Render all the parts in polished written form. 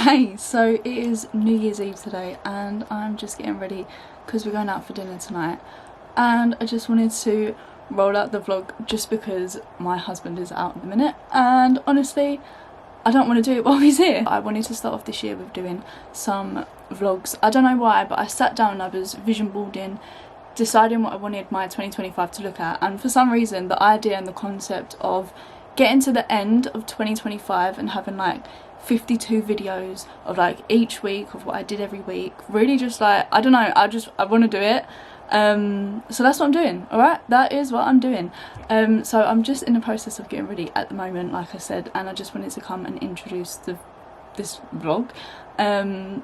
Hey, so it is New Year's Eve today and I'm just getting ready because we're going out for dinner tonight, and I just wanted to roll out the vlog just because my husband is out at the minute and honestly I don't want to do it while he's here. I wanted to start off this year with doing some vlogs. I don't know why, but I sat down and I was vision boarding, deciding what I wanted my 2025 to look at, and for some reason the idea and the concept of getting to the end of 2025 and having like 52 videos of like each week of what I did every week really just like, I don't know, I want to do it. So that's what I'm doing. Alright, that is what I'm doing. So I'm just in the process of getting ready at the moment, like I said, and I just wanted to come and introduce this vlog. I'm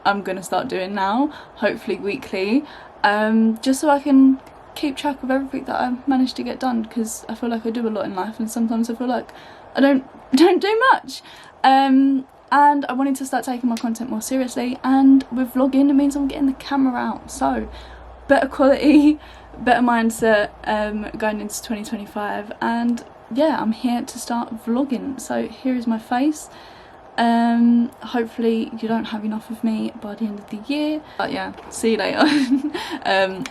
gonna start doing now, hopefully weekly, just so I can keep track of everything that I managed to get done, because I feel like I do a lot in life and sometimes I feel like I don't do much. And I wanted to start taking my content more seriously, and with vlogging it means I'm getting the camera out, so better quality, better mindset going into 2025, and yeah, I'm here to start vlogging. So here is my face. Hopefully you don't have enough of me by the end of the year, but yeah, see you later.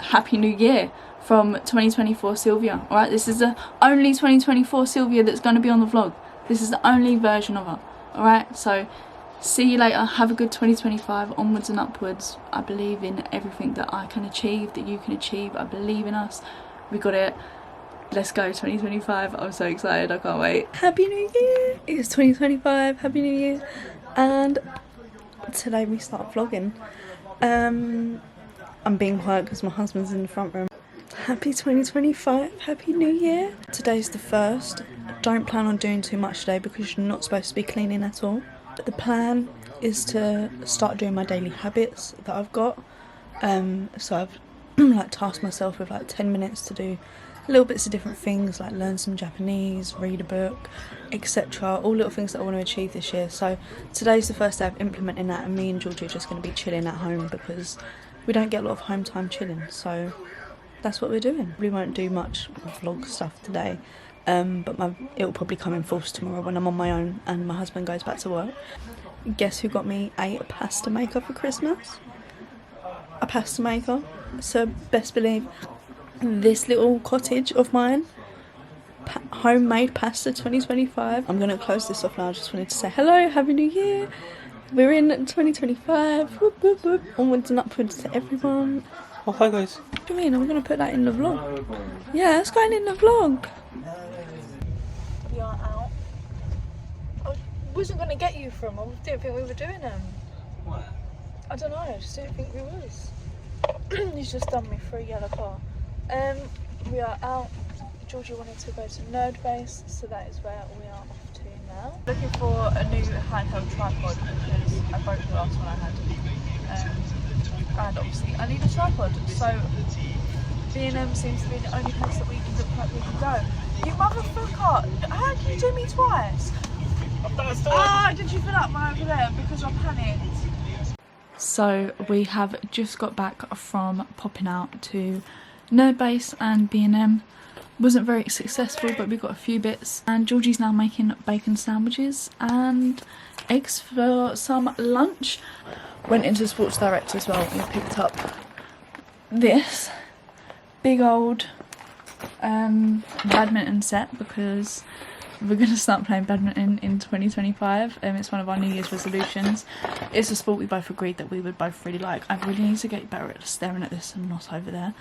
Happy New Year from 2024 Sylvia. Alright, this is the only 2024 Sylvia that's going to be on the vlog. This is the only version of her. Alright, so see you later. Have a good 2025, onwards and upwards. I believe in everything that I can achieve, that you can achieve. I believe in us. We got it. Let's go 2025. I'm so excited, I can't wait. Happy New Year! It's 2025, Happy New Year. And today we start vlogging. I'm being quiet because my husband's in the front room. Happy 2025, Happy New Year. Today's the 1st. Don't plan on doing too much today because you're not supposed to be cleaning at all. But the plan is to start doing my daily habits that I've got. So I've like tasked myself with like 10 minutes to do little bits of different things, like learn some Japanese, read a book, etc. All little things that I want to achieve this year. So today's the first day of implementing that, and me and Georgie are just going to be chilling at home because we don't get a lot of home time chilling. So that's what we're doing. We won't do much vlog stuff today, but it'll probably come in force tomorrow when I'm on my own and my husband goes back to work. Guess who got me a pasta maker for Christmas? A pasta maker. So best believe this little cottage of mine, homemade pasta 2025. I'm gonna close this off now. I just wanted to say hello, Happy New Year. We're in 2025. Whoop, whoop, whoop. Onwards and upwards to everyone. Oh, hi guys. What do you mean? I'm going to put that in the vlog. Yeah, it's going in the vlog. We are out. I wasn't going to get you from. I didn't think we were doing them. I don't know, I just didn't think we was. He's just done me for a yellow car. We are out. Georgie wanted to go to Nerd Base, so that is where we are off to now. Looking for a new handheld tripod because I broke the last one I had. And obviously I need a tripod, so B&M seems to be the only place that we can go. You motherfucker! How can you do me twice? Ah, did you fill up right over there because I panicked? So we have just got back from popping out to Nerd Base and B&M. Wasn't very successful, but we got a few bits, and Georgie's now making bacon sandwiches and eggs for some lunch. Went into Sports Direct as well and picked up this big old badminton set because we're going to start playing badminton in 2025. It's one of our New Year's resolutions. It's a sport we both agreed that we would both really like. I really need to get better at staring at this and not over there.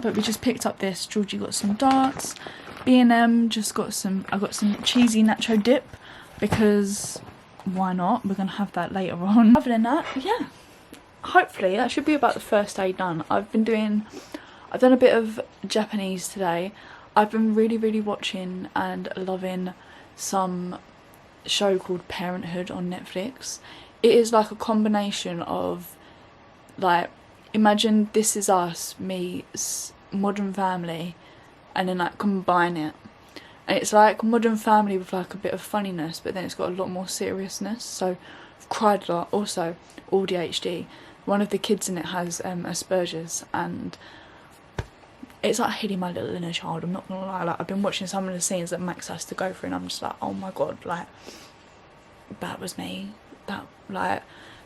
But we just picked up this. Georgie got some darts. B&M just got some, I got some cheesy nacho dip because why not? We're going to have that later on. Other than that, yeah, hopefully that should be about the first day done. I've done a bit of Japanese today. I've been really watching and loving some show called Parenthood on Netflix. It is like a combination of, like, imagine This Is Us meets Modern Family and then like combine it. And it's like Modern Family with like a bit of funniness, but then it's got a lot more seriousness. So I've cried a lot. Also ADHD. One of the kids in it has Asperger's, and it's like hitting my little inner child. I'm not gonna lie. Like, I've been watching some of the scenes that Max has to go through, and I'm just like, oh my god, like that was me. That, like,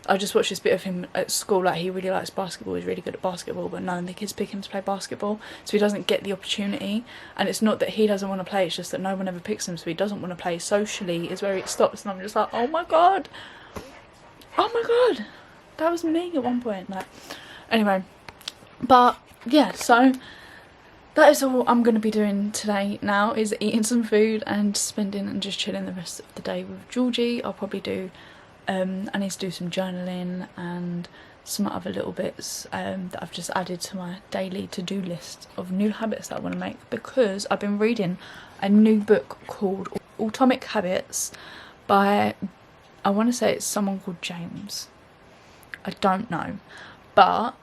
I just watched this bit of him at school. Like, he really likes basketball, he's really good at basketball, but none of the kids pick him to play basketball, so he doesn't get the opportunity. And it's not that he doesn't want to play, it's just that no one ever picks him, so he doesn't want to play. Socially is where it stops, and I'm just like, oh my god, that was me at one point. Like, anyway, but yeah, so that is all I'm going to be doing today now, is eating some food and spending and just chilling the rest of the day with Georgie. I'll probably do, I need to do some journaling and some other little bits that I've just added to my daily to-do list of new habits that I want to make, because I've been reading a new book called Atomic Habits by, I want to say it's someone called James. I don't know, but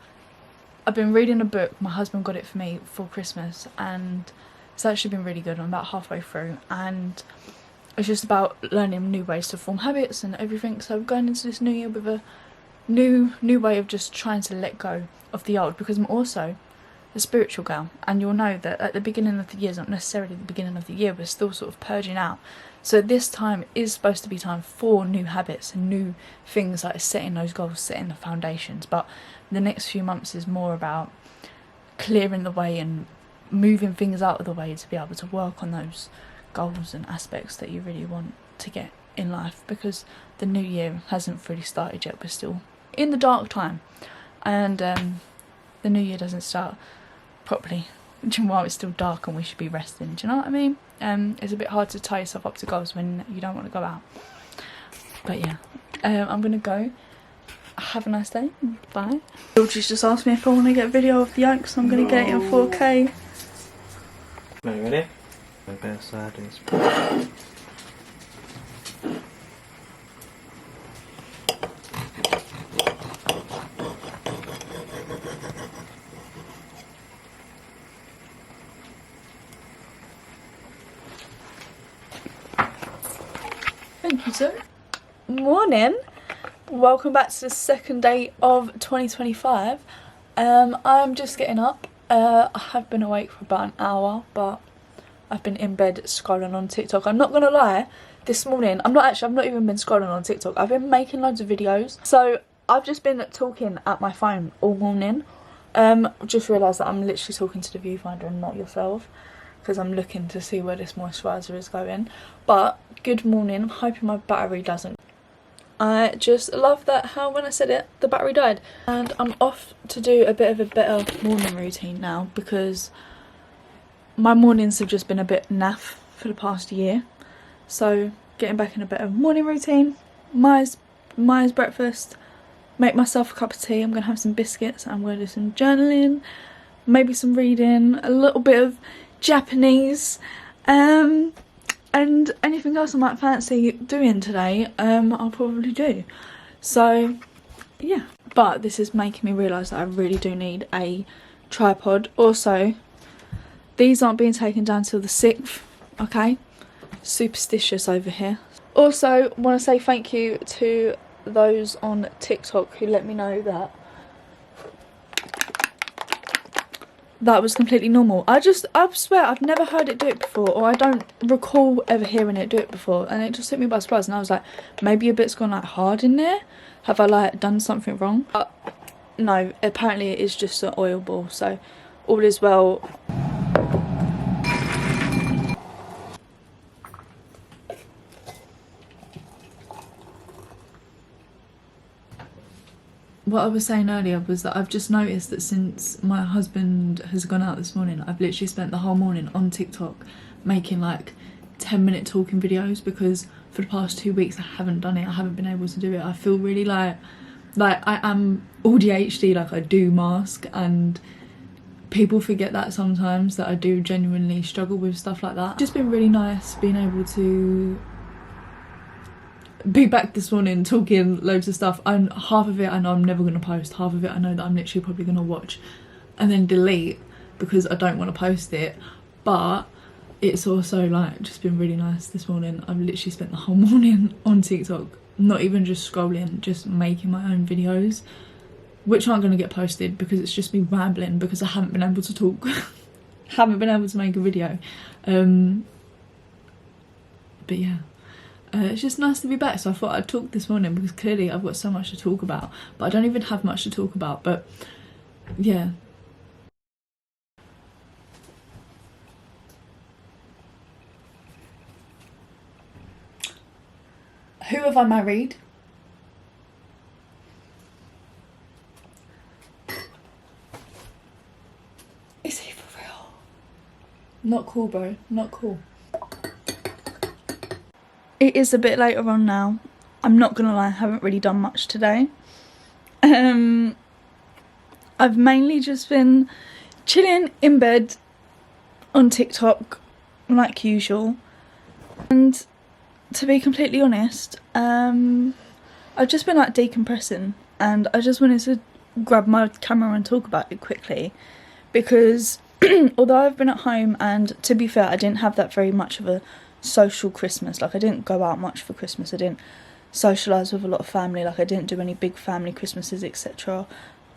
I've been reading a book. My husband got it for me for Christmas, and it's actually been really good. I'm about halfway through, and it's just about learning new ways to form habits and everything. So I'm going into this new year with a new way of just trying to let go of the old, because I'm also a spiritual girl, and you'll know that at the beginning of the year is not necessarily the beginning of the year. We're still sort of purging out. So this time is supposed to be time for new habits and new things, like setting those goals, setting the foundations. But the next few months is more about clearing the way and moving things out of the way to be able to work on those goals and aspects that you really want to get in life, because the new year hasn't fully started yet. We're still in the dark time, and the new year doesn't start properly while it's still dark and we should be resting. Do you know what I mean? It's a bit hard to tie yourself up to goals when you don't want to go out. But yeah, I'm gonna go. Have a nice day. Bye. Georgie's just asked me if I want to get a video of the oak, so I'm gonna get it in 4K. Are you ready? My best side is. Thank you, sir. Morning. Welcome back to the second day of 2025. I'm just getting up. I have been awake for about an hour, but I've been in bed scrolling on TikTok. I'm not gonna lie, this morning, I've not even been scrolling on TikTok. I've been making loads of videos. So I've just been talking at my phone all morning. Just realised that I'm literally talking to the viewfinder and not yourself, because I'm looking to see where this moisturiser is going. But good morning. I'm hoping my battery doesn't. I just love that how when I said it, the battery died. And I'm off to do a bit of a better morning routine now, because my mornings have just been a bit naff for the past year. So getting back in a better morning routine, Myers breakfast, make myself a cup of tea. I'm going to have some biscuits, I'm going to do some journaling, maybe some reading, a little bit of Japanese, and anything else I might fancy doing today, I'll probably do. So yeah, but this is making me realise that I really do need a tripod. Also, these aren't being taken down till the 6th, okay? Superstitious over here. Also, want to say thank you to those on TikTok who let me know that that was completely normal. I swear I've never heard it do it before, or I don't recall ever hearing it do it before, and it just took me by surprise, and I was like, maybe a bit's gone like hard in there? Have I like done something wrong? But no, apparently it is just an oil ball, so all is well. What I was saying earlier was that I've just noticed that since my husband has gone out this morning, I've literally spent the whole morning on TikTok making like 10-minute talking videos, because for the past 2 weeks I haven't done it. I haven't been able to do it. I feel really like I am ADHD, like I do mask, and people forget that sometimes, that I do genuinely struggle with stuff like that. It's just been really nice being able to be back this morning talking loads of stuff, and half of it I know I'm never going to post, half of it I know that I'm literally probably going to watch and then delete because I don't want to post it. But it's also like just been really nice this morning. I've literally spent the whole morning on TikTok, not even just scrolling, just making my own videos, which aren't going to get posted because it's just me rambling because I haven't been able to talk. Haven't been able to make a video. But yeah, It's just nice to be back, so I thought I'd talk this morning because clearly I've got so much to talk about, but I don't even have much to talk about. But yeah. Who have I married? Is he for real? Not cool, bro. Not cool. It is a bit later on now. I'm not gonna lie, I haven't really done much today. I've mainly just been chilling in bed on TikTok like usual. And to be completely honest, I've just been like decompressing, and I just wanted to grab my camera and talk about it quickly because although I've been at home, and to be fair, I didn't have that very much of a social Christmas. Like, I didn't go out much for Christmas, I didn't socialise with a lot of family, like I didn't do any big family Christmases, etc.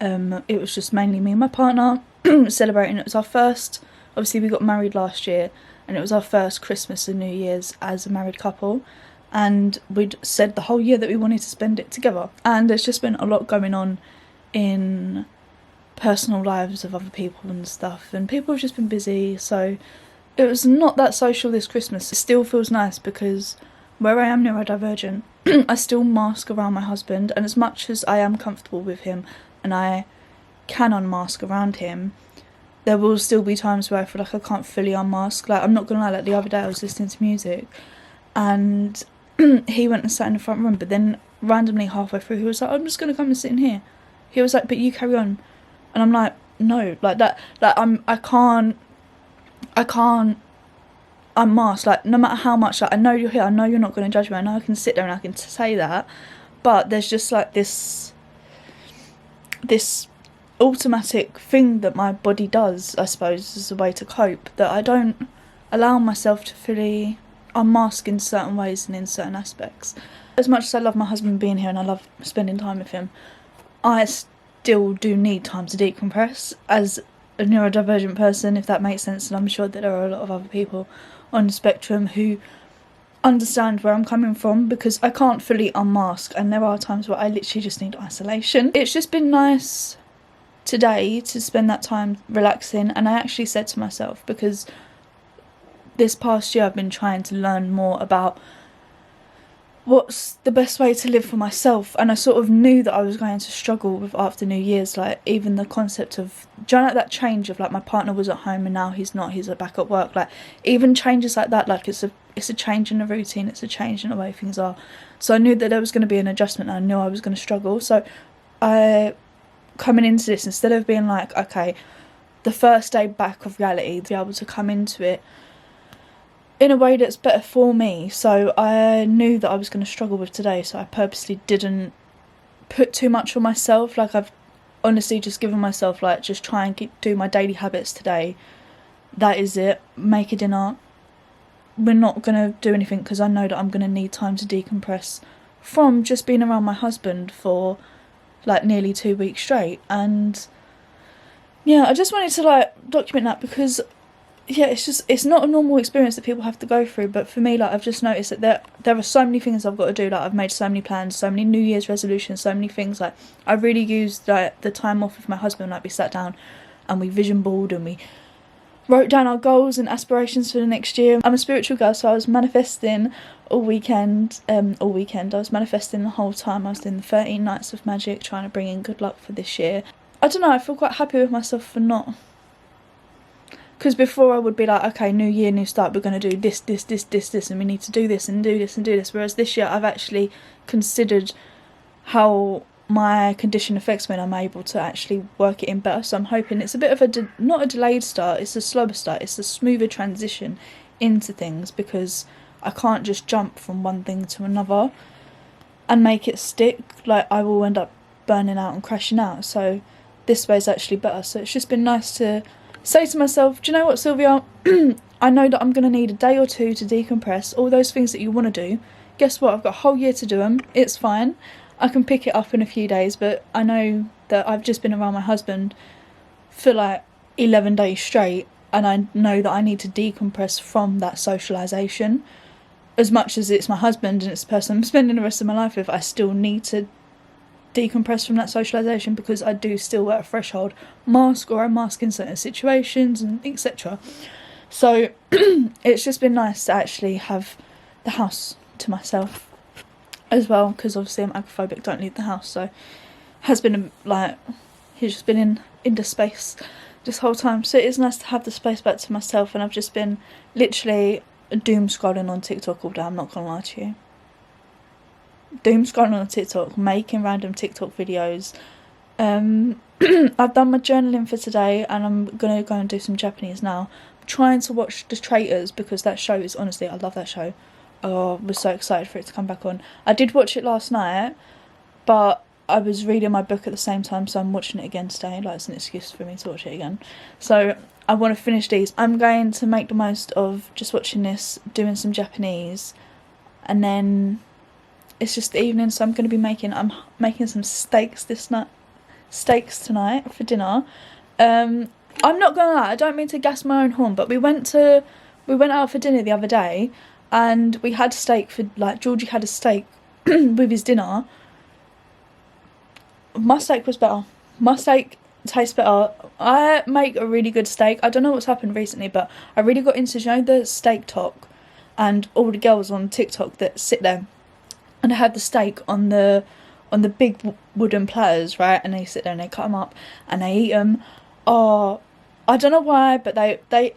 It was just mainly me and my partner celebrating. It was our first, obviously we got married last year, and it was our first Christmas and New Year's as a married couple, and we'd said the whole year that we wanted to spend it together. And there's just been a lot going on in personal lives of other people and stuff, and people have just been busy, so it was not that social this Christmas. It still feels nice because where I am neurodivergent, I still mask around my husband, and as much as I am comfortable with him and I can unmask around him, there will still be times where I feel like I can't fully unmask. Like, I'm not gonna lie, like the other day I was listening to music and he went and sat in the front room, but then randomly halfway through he was like, I'm just gonna come and sit in here. He was like, but you carry on. And I'm like, no, like that, like I can't unmask, like no matter how much, like I know you're here, I know you're not going to judge me, I know I can sit there and I can say that, but there's just like this automatic thing that my body does, I suppose, as a way to cope, that I don't allow myself to fully unmask in certain ways and in certain aspects. As much as I love my husband being here and I love spending time with him, I still do need time to decompress as a neurodivergent person, if that makes sense, and I'm sure that there are a lot of other people on the spectrum who understand where I'm coming from, because I can't fully unmask and there are times where I literally just need isolation. It's just been nice today to spend that time relaxing, and I actually said to myself, because this past year I've been trying to learn more about what's the best way to live for myself, and I sort of knew that I was going to struggle with after New Year's, like even the concept of, do you know, like that change of like my partner was at home and now he's not, he's back at work, like even changes like that, like it's a change in the routine, it's a change in the way things are. So I knew that there was going to be an adjustment and I knew I was going to struggle. So I, coming into this, instead of being like, okay, the first day back of reality, to be able to come into it in a way that's better for me. So I knew that I was going to struggle with today, so I purposely didn't put too much on myself. Like, I've honestly just given myself, like, just try and do my daily habits today. That is it. Make a dinner. We're not going to do anything because I know that I'm going to need time to decompress from just being around my husband for like nearly 2 weeks straight. And yeah, I just wanted to like document that because yeah, it's not a normal experience that people have to go through, but for me, like, I've just noticed that there are so many things I've got to do. Like, I've made so many plans, so many New Year's resolutions, so many things. Like, I really used like the time off with my husband. Like, we sat down and we vision board and we wrote down our goals and aspirations for the next year. I'm a spiritual girl, so I was manifesting all weekend. I was manifesting the whole time. I was doing the 13 nights of magic, trying to bring in good luck for this year. I don't know, I feel quite happy with myself for not... Because before I would be like, okay, new year, new start, we're going to do this, and we need to do this and do this and do this. Whereas this year I've actually considered how my condition affects me and I'm able to actually work it in better. So I'm hoping it's a bit of a, not a delayed start, it's a slower start, it's a smoother transition into things, because I can't just jump from one thing to another and make it stick. Like, I will end up burning out and crashing out. So this way is actually better. So it's just been nice to say to myself, do you know what, Sylvia, I know that I'm going to need a day or two to decompress. All those things that you want to do, guess what, I've got a whole year to do them. It's fine, I can pick it up in a few days. But I know that I've just been around my husband for like 11 days straight, and I know that I need to decompress from that socialisation. as much as it's my husband and it's the person I'm spending the rest of my life with, I still need to decompress from that socialisation, because I do still at a threshold mask or unmask in certain situations and etc. So it's just been nice to actually have the house to myself as well, because obviously I'm agoraphobic, don't leave the house, so has been like, he's just been in the space this whole time, so it is nice to have the space back to myself. And I've just been literally doom scrolling on TikTok all day, I'm not gonna lie to you. Doom scrolling on TikTok, making random TikTok videos. I've done my journaling for today, and I'm gonna go and do some Japanese now. I'm trying to watch The Traitors, because that show is, honestly, I love that show. Oh, I was so excited for it to come back on. I did watch it last night, but I was reading my book at the same time, so I'm watching it again today. Like, it's an excuse for me to watch it again. So I want to finish these. I'm going to make the most of just watching this, doing some Japanese, and then it's just the evening, so I'm making some steaks tonight for dinner. I'm not gonna lie, I don't mean to gas my own horn, but we went out for dinner the other day, and we had steak for, like, Georgie had a steak with his dinner. My steak was better. My steak tastes better. I make a really good steak. I don't know what's happened recently, but I really got into, you know, the steak talk, and all the girls on TikTok that sit there and they have the steak on the big wooden platters, right? And they sit there and they cut them up and they eat them. Oh, I don't know why, but they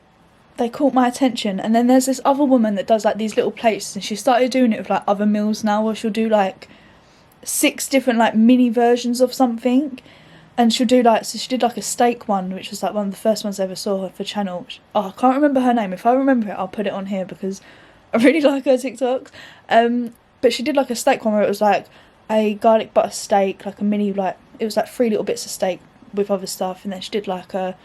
caught my attention. And then there's this other woman that does like these little plates, and she started doing it with like other meals now, where she'll do like 6 different like mini versions of something. And she'll do like, so she did like a steak one, which was like one of the first ones I ever saw for channel. Oh, I can't remember her name. If I remember it, I'll put it on here, because I really like her TikToks. But she did like a steak one where it was like a garlic butter steak, like a mini, like, it was like 3 little bits of steak with other stuff. And then she did like a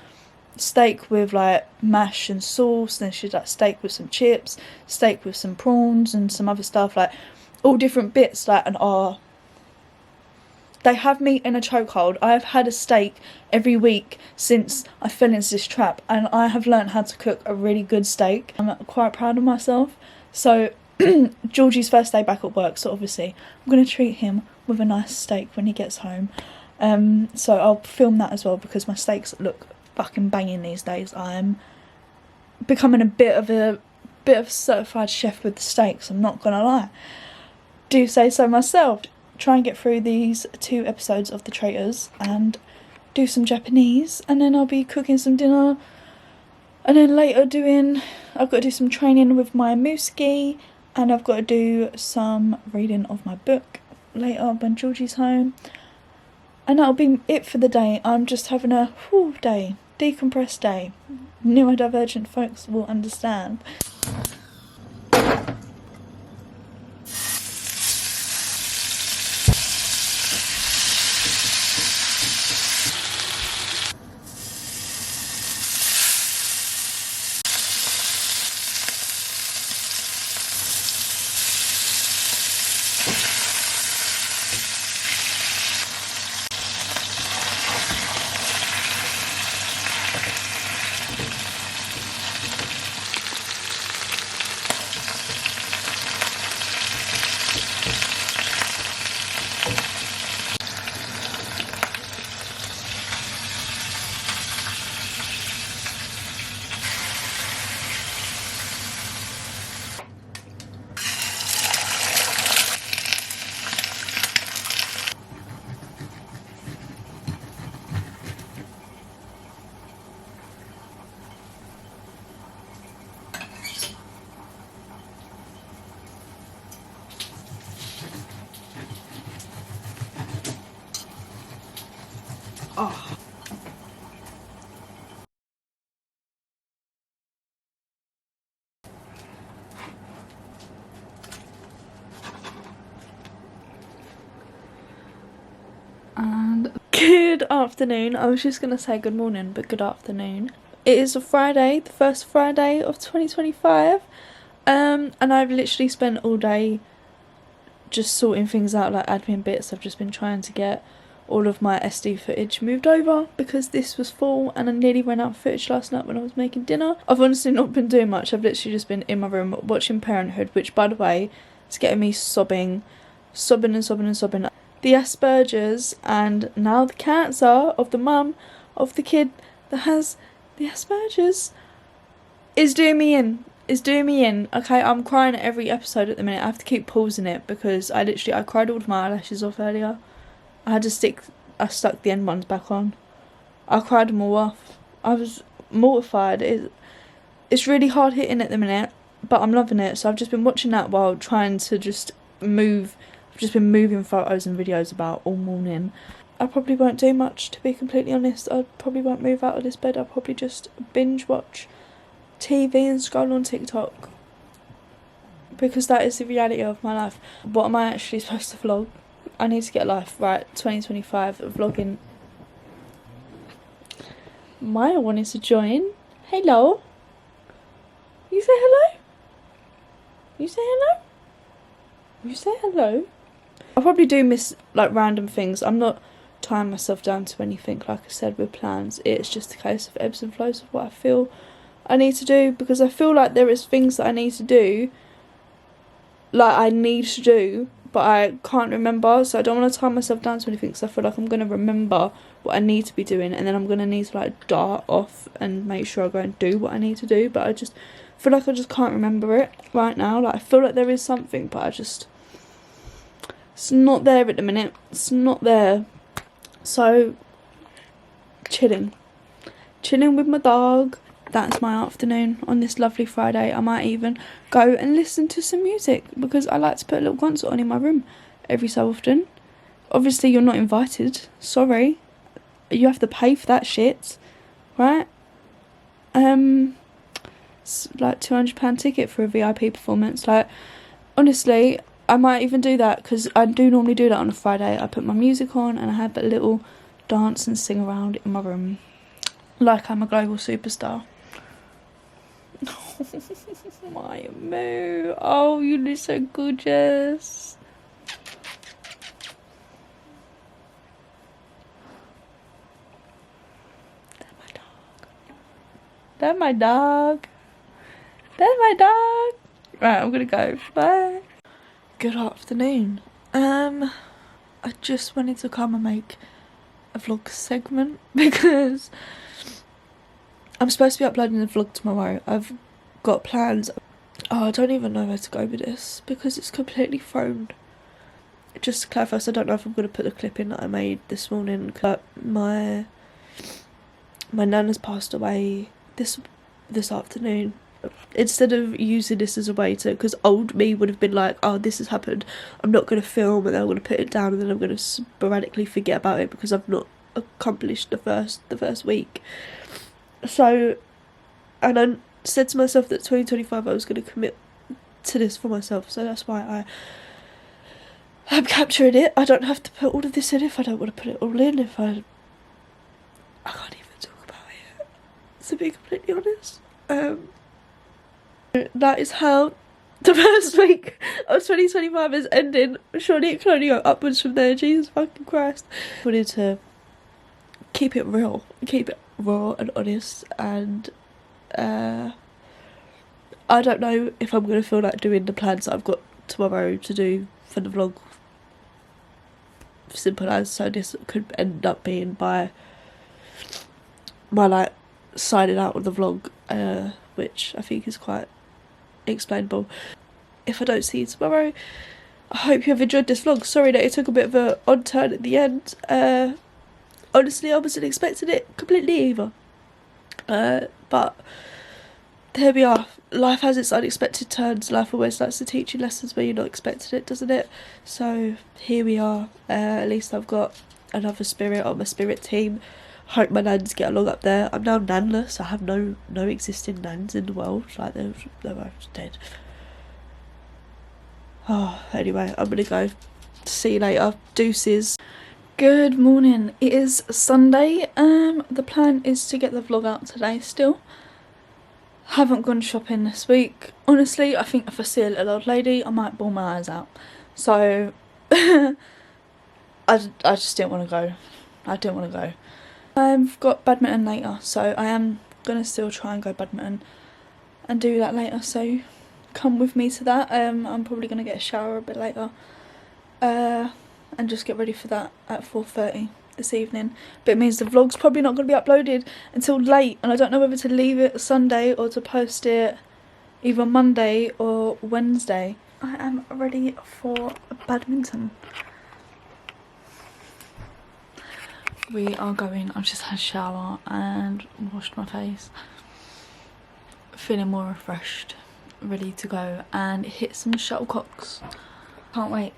steak with like mash and sauce. And then she did like steak with some chips, steak with some prawns and some other stuff, like all different bits. Like, and they have me in a chokehold. I have had a steak every week since I fell into this trap, and I have learned how to cook a really good steak. I'm quite proud of myself. So Georgie's first day back at work, so obviously I'm going to treat him with a nice steak when he gets home. So I'll film that as well, because my steaks look fucking banging these days. I'm becoming a bit of a certified chef with the steaks, I'm not gonna lie. Do say so myself. Try and get through these 2 episodes of The Traitors and do some Japanese, and then I'll be cooking some dinner, and then later I've got to do some training with my mooski, and I've got to do some reading of my book later when Georgie's home. And that'll be it for the day. I'm just having a day, decompressed day. Neurodivergent folks will understand. Oh. And good afternoon. I was just going to say good morning, but good afternoon. It is a Friday, the first Friday of 2025. And I've literally spent all day just sorting things out, like admin bits. I've just been trying to get all of my SD footage moved over because this was full, and I nearly ran out of footage last night when I was making dinner. I've honestly not been doing much. I've literally just been in my room watching Parenthood, which, by the way, is getting me sobbing. The Asperger's and now the cancer of the mum of the kid that has the Asperger's is doing me in. Okay, I'm crying at every episode at the minute. I have to keep pausing it because I cried all of my eyelashes off earlier. I stuck the end ones back on. I cried them all off. I was mortified. It's really hard hitting at the minute, but I'm loving it. So I've just been watching that while trying to just move. I've just been moving photos and videos about all morning. I probably won't do much, to be completely honest. I probably won't move out of this bed. I'll probably just binge watch TV and scroll on TikTok, because that is the reality of my life. What am I actually supposed to vlog? I need to get a life, right? 2025 vlogging. Maya wanted to join. Hello. You say hello? You say hello? You say hello? I probably do miss like random things. I'm not tying myself down to anything, like I said, with plans. It's just a case of ebbs and flows of what I feel I need to do, because I feel like there is things that I need to do, but I can't remember. So I don't want to tie myself down to anything, because I feel like I'm going to remember what I need to be doing, and then I'm going to need to like dart off and make sure I go and do what I need to do. But I just feel like I just can't remember it right now. Like I feel like there is something, but it's not there at the minute. It's not there. So chilling with my dog. That's my afternoon on this lovely Friday. I might even go and listen to some music, because I like to put a little concert on in my room every so often. Obviously you're not invited, sorry. You have to pay for that shit, right? It's like £200 ticket for a VIP performance. Like, honestly, I might even do that, because I do normally do that on a Friday. I put my music on and I have a little dance and sing around in my room like I'm a global superstar. My moo. Oh, you look so gorgeous. They're my dog. Right, I'm gonna go. Bye. Good afternoon. I just wanted to come and make a vlog segment because I'm supposed to be uploading the vlog tomorrow. I've got plans. Oh, I don't even know where to go with this because it's completely thrown. Just to clarify, so I don't know if I'm going to put the clip in that I made this morning. But my nan has passed away this afternoon. Instead of using this as a way to, because old me would have been like, oh, this has happened, I'm not going to film, and then I'm going to put it down, and then I'm going to sporadically forget about it because I've not accomplished the first week. So, and I said to myself that 2025 I was going to commit to this for myself, so that's why I'm capturing it. I don't have to put all of this in if I don't want to put it all in. If I can't even talk about it, to be completely honest. That is how the first week of 2025 is ending. Surely it can only go upwards from there. Jesus fucking Christ. I wanted to keep it raw and honest, and I don't know if I'm going to feel like doing the plans that I've got tomorrow to do for the vlog. Simple as, so this could end up being my like signing out of the vlog, which I think is quite explainable. If I don't see you tomorrow, I hope you have enjoyed this vlog. Sorry that it took a bit of an odd turn at the end. Honestly, I wasn't expecting it completely either. But here we are. Life has its unexpected turns. Life always likes to teach you lessons where you're not expecting it, doesn't it? So here we are. At least I've got another spirit on my spirit team. Hope my nans get along up there. I'm now nanless. I have no existing nans in the world. Like they're both dead. Oh, anyway, I'm gonna go. See you later. Deuces. Good morning. It is Sunday. The plan is to get the vlog out today still. Haven't gone shopping this week. Honestly, I think if I see a little old lady, I might bawl my eyes out. So I I just didn't want to go. I didn't want to go. I've got badminton later, so I am gonna still try and go badminton and do that later, so come with me to that. I'm probably gonna get a shower a bit later and just get ready for that at 4:30 this evening. But it means the vlog's probably not gonna be uploaded until late, and I don't know whether to leave it Sunday or to post it either Monday or Wednesday. I am ready for badminton. We are going. I've just had a shower and washed my face. Feeling more refreshed, ready to go and hit some shuttlecocks. Can't wait.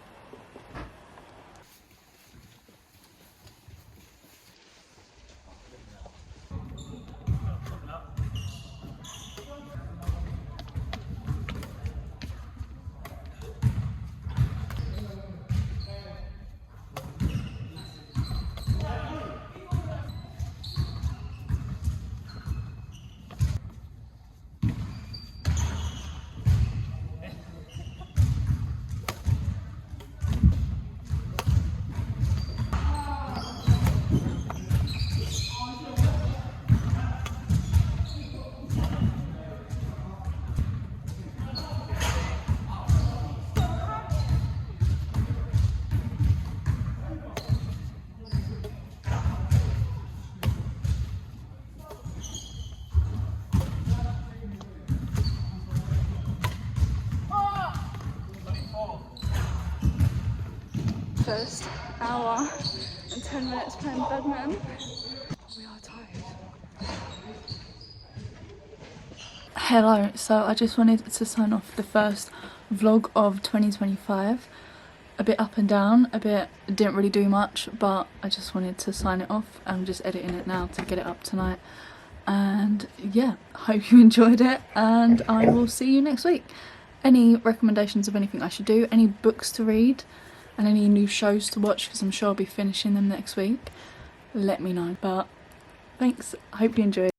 First hour and 10 minutes playing badminton. We are tired. Hello, so I just wanted to sign off the first vlog of 2025. A bit up and down, didn't really do much, but I just wanted to sign it off. I'm just editing it now to get it up tonight. And yeah, hope you enjoyed it, and I will see you next week. Any recommendations of anything I should do, any books to read, and any new shows to watch, because I'm sure I'll be finishing them next week, let me know. But thanks, I hope you enjoyed.